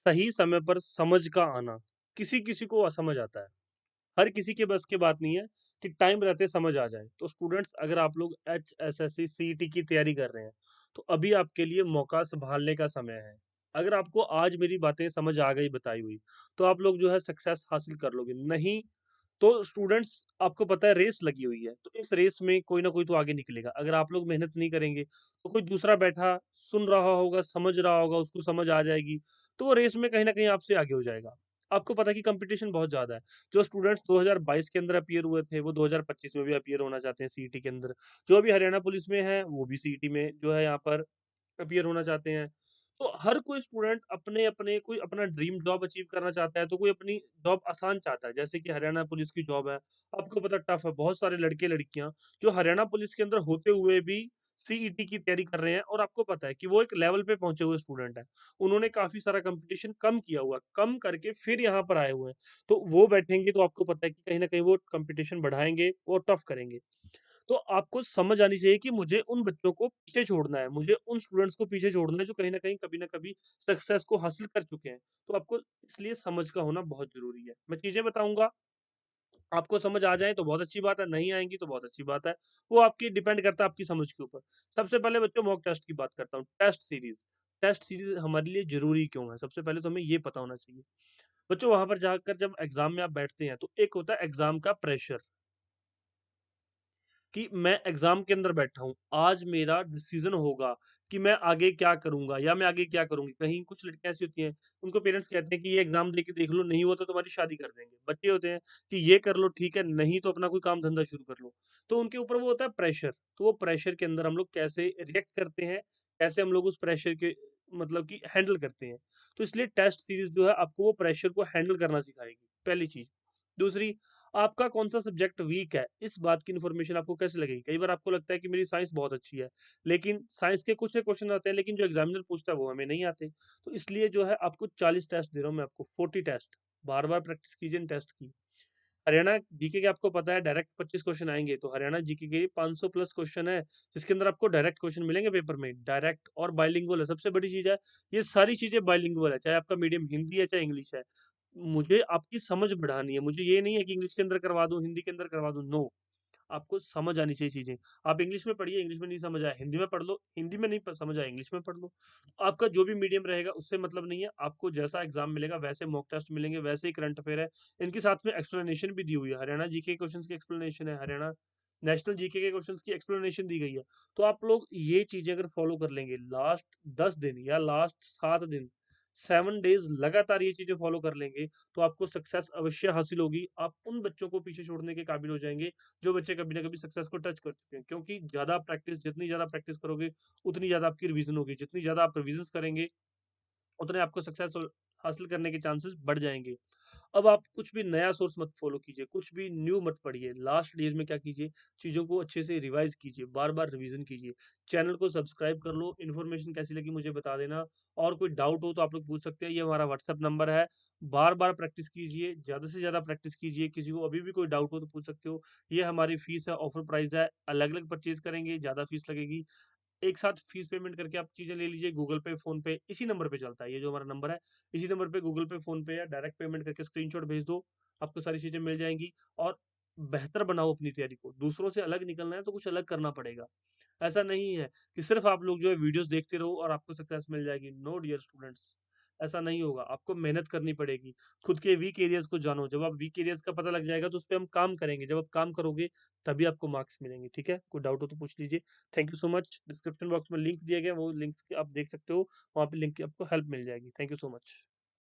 सही समय पर समझ का आना, किसी-किसी को असमझ आता है। हर किसी के बस की बात नहीं है कि टाइम रहते समझ आ जाए। तो स्टूडेंट्स अगर आप लोग एचएसएससी, सीईटी की तैयारी कर रहे हैं, तो अभी आपके लिए मौका सँभालने का समय है। अगर आपको आज मेरी बातें समझ आ गई बताई हुई, तो आप लोग जो है सक्सेस हासिल कर लोगे। नहीं तो स्टूडेंट्स आपको पता है रेस लगी हुई है, तो इस रेस में कोई ना कोई तो आगे निकलेगा। अगर आप लोग मेहनत नहीं करेंगे, तो कोई दूसरा बैठा सुन रहा होगा, समझ रहा होगा, उसको समझ आ जाएगी, तो वो रेस में कहीं न कहीं आपसे आगे हो जाएगा। आपको पता है कि कॉम्पिटिशन बहुत ज़्यादा है। जो स्टूडेंट्स 2022 के अंदर अपीयर हुए थे, वो 2025 में भी अपीयर होना चाहते हैं सीईटी के अंदर। जो अभी हरियाणा पुलिस में है, वो भी सीईटी में जो है यहाँ पर अपीयर होना चाहते हैं। तो हर कोई स्टूडेंट अपने-अपने कोई अपना ड्रीम जॉब अचीव करना चाहता है, तो कोई अपनी जॉब आसान चाहता है। जैसे कि हरियाणा पुलिस की जॉब है, आपको पता है टफ है। बहुत सारे लड़के-लड़कियाँ जो हरियाणा पुलिस के अंदर होते हुए भी सीईटी की तैयारी कर रहे हैं और आपको पता है कि वो एक लेवल पे पहुँचे हुए स्टूडेंट हैं। उन्होंने काफ़ी सारा कॉम्पिटिशन कम किया हुआ है, कम करके फिर यहाँ पर आए हुए हैं। तो वो बैठेंगे तो आपको पता है कि कहीं न कहीं वो कॉम्पिटिशन बढ़ाएँगे और टफ करेंगे। तो आपको समझ आनी चाहिए कि मुझे उन बच्चों को पीछे छोड़ना है, मुझे उन स्टूडेंट्स को पीछे छोड़ना है जो कहीं न कहीं, कभी न कभी सक्सेस को हासिल कर चुके हैं। तो आपको इसलिए समझ का होना बहुत ज़रूरी है। मैं चीज़ें बताऊँगा, आपको समझ आ जाएँ तो बहुत अच्छी बात है, नहीं आएँगी तो बहुत अच्छी बात है। वो आपकी डिपेंड करता है आपकी समझ के ऊपर। सबसे पहले बच्चों मॉक टेस्ट की बात करता हूँ, टेस्ट सीरीज़। टेस्ट सीरीज़ हमारे लिए ज़रूरी क्यों है? सबसे पहले तो हमें ये पता होना चाहिए। बच्चों वहाँ पर जाकर जब एग्ज़ाम में आप बैठते हैं, तो एक होता है एग्ज़ाम का प्रेशर। कि मैं एग्ज़ाम के अंदर बैठा हूँ, आज मेरा डिसीज़न होगा कि मैं आगे क्या करूँगा या मैं आगे क्या करूँगी। कहीं कुछ लड़कियाँ ऐसी होती हैं, उनको पेरेंट्स कहते हैं कि ये एग्ज़ाम दे के देख लो, नहीं हुआ तो तुम्हारी शादी कर देंगे। बच्चे होते हैं कि ये कर लो ठीक है, नहीं तो अपना कोई काम-धंधा शुरू कर लो। तो उनके ऊपर वो होता है प्रेशर, तो वो प्रेशर के अंदर हम लोग कैसे रिएक्ट करते हैं, कैसे हम लोग उस प्रेशर के मतलब कि हैंडल करते हैं। तो इसलिए टेस्ट सीरीज़ जो है आपको वो प्रेशर को हैंडल करना सिखाएगी, पहली चीज़। दूसरी, आपका कौन-सा सब्जेक्ट वीक है, इस बात की इन्फॉर्मेशन आपको कैसे लगेगी? कई बार आपको लगता है कि मेरी साइंस बहुत अच्छी है, लेकिन साइंस के कुछ ना क्वेश्चन आते हैं, लेकिन जो एग्ज़ामिनर पूछता है वो हमें नहीं आते। तो इसलिए जो है आपको 40 टेस्ट दे रहा हूँ मैं आपको, 40 टेस्ट। बार-बार प्रैक्टिस कीजिए इन टेस्ट की। हरियाणा जीके के आपको पता है डायरेक्ट 25 क्वेश्चन आएँगे, तो हरियाणा जीके के 500 प्लस क्वेश्चन है, जिसके अंदर आपको डायरेक्ट क्वेश्चन मिलेंगे पेपर में, डायरेक्ट और बाइलिंगुअल है, सबसे बड़ी चीज़ है, ये सारी चीज़ें बाइलिंगुअल है, चाहे आपका मीडियम हिंदी है, चाहे इंग्लिश है। मुझे आपकी समझ बढ़ानी है, मुझे ये नहीं है कि इंग्लिश के अंदर करवा दूँ, हिंदी के अंदर करवा दूँ, नो। आपको समझ आनी चाहिए चीज़ें। आप इंग्लिश में पढ़िए, इंग्लिश में नहीं समझ आया, हिंदी में पढ़ लो, हिंदी में नहीं प समझ आया, इंग्लिश में पढ़ लो। आपका जो भी मीडियम रहेगा उससे मतलब नहीं है, आपको जैसा एग्ज़ाम मिलेगा वैसे मॉक टेस्ट मिलेंगे, वैसे ही करंट अफ़ेयर है। इनके साथ में एक्सप्लेनेशन भी दी हुई है, हरियाणा जीके क्वेश्चन्स की एक्सप्लेनेशन है, हरियाणा नेशनल जीके के क्वेश्चन्स की एक्सप्लेनेशन दी गई है। तो आप लोग ये चीज़ें अगर फ़ॉलो कर लेंगे लास्ट 10 दिन या लास्ट 7 दिन, 7 डेज़ लगातार ये चीज़ें फ़ॉलो कर लेंगे, तो आपको सक्सेस अवश्य हासिल होगी। आप उन बच्चों को पीछे छोड़ने के काबिल हो जाएँगे जो बच्चे कभी ना कभी सक्सेस को टच कर चुके हैं, क्योंकि ज़्यादा प्रैक्टिस जितनी ज़्यादा प्रैक्टिस करोगे, उतनी ज़्यादा आपकी रिवीज़न होगी। जितनी ज़्यादा आप रिवीज़न्स करेंगे, उतने आपको सक्सेस हासिल करने के चांसेस बढ़ जाएँगे। अब आप कुछ भी नया सोर्स मत फ़ॉलो कीजिए, कुछ भी न्यू मत पढ़िए। लास्ट डेज़ में क्या कीजिए, चीज़ों को अच्छे से रिवाइज़ कीजिए, बार-बार रिवीज़न कीजिए। चैनल को सब्सक्राइब कर लो, इन्फॉर्मेशन कैसी लगी मुझे बता देना और कोई डाउट हो तो आप लोग पूछ सकते हैं, ये हमारा व्हाट्सएप नंबर है। बार-बार प्रैक्टिस कीजिए, ज़्यादा से ज़्यादा प्रैक्टिस कीजिए, किसी को अभी भी कोई डाउट हो तो पूछ सकते हो। ये हमारी फ़ीस है, ऑफ़र प्राइस है, अलग-अलग परचेज़ करेंगे, ज़्यादा फ़ीस लगेगी। एक साथ फीस पेमेंट करके आप चीज़ें ले लीजिए गूगल पे, फ़ोन पे, इसी नंबर पे चलता है, ये जो हमारा नंबर है, इसी नंबर पे गूगल पे, फ़ोन पे या डायरेक्ट पेमेंट करके स्क्रीनशॉट भेज दो, आपको सारी चीज़ें मिल जाएँगी और बेहतर बनाओ अपनी तैयारी को। दूसरों से अलग निकलना है तो कुछ अलग करना पड़ेगा। ऐसा नहीं है कि सिर्फ़ आप लोग जो है वीडियोज़ देखते रहो और आपको सक्सेस मिल जाएगी। नो डियर स्टूडेंट्स, ऐसा नहीं होगा, आपको मेहनत करनी पड़ेगी। खुद के वीक एरियाज़ को जानो, जब आप वीक एरियाज़ का पता लग जाएगा तो उसपे हम काम करेंगे, जब आप काम करोगे तभी आपको मार्क्स मिलेंगे, ठीक है? कोई डाउट हो तो पूछ लीजिए। Thank you so much. Description box में लिंक दिया गया है, वो लिंक्स आप देख सकते हो, वहाँ पे लिंक की आपको हेल्प मिल जाएगी। Thank you so much.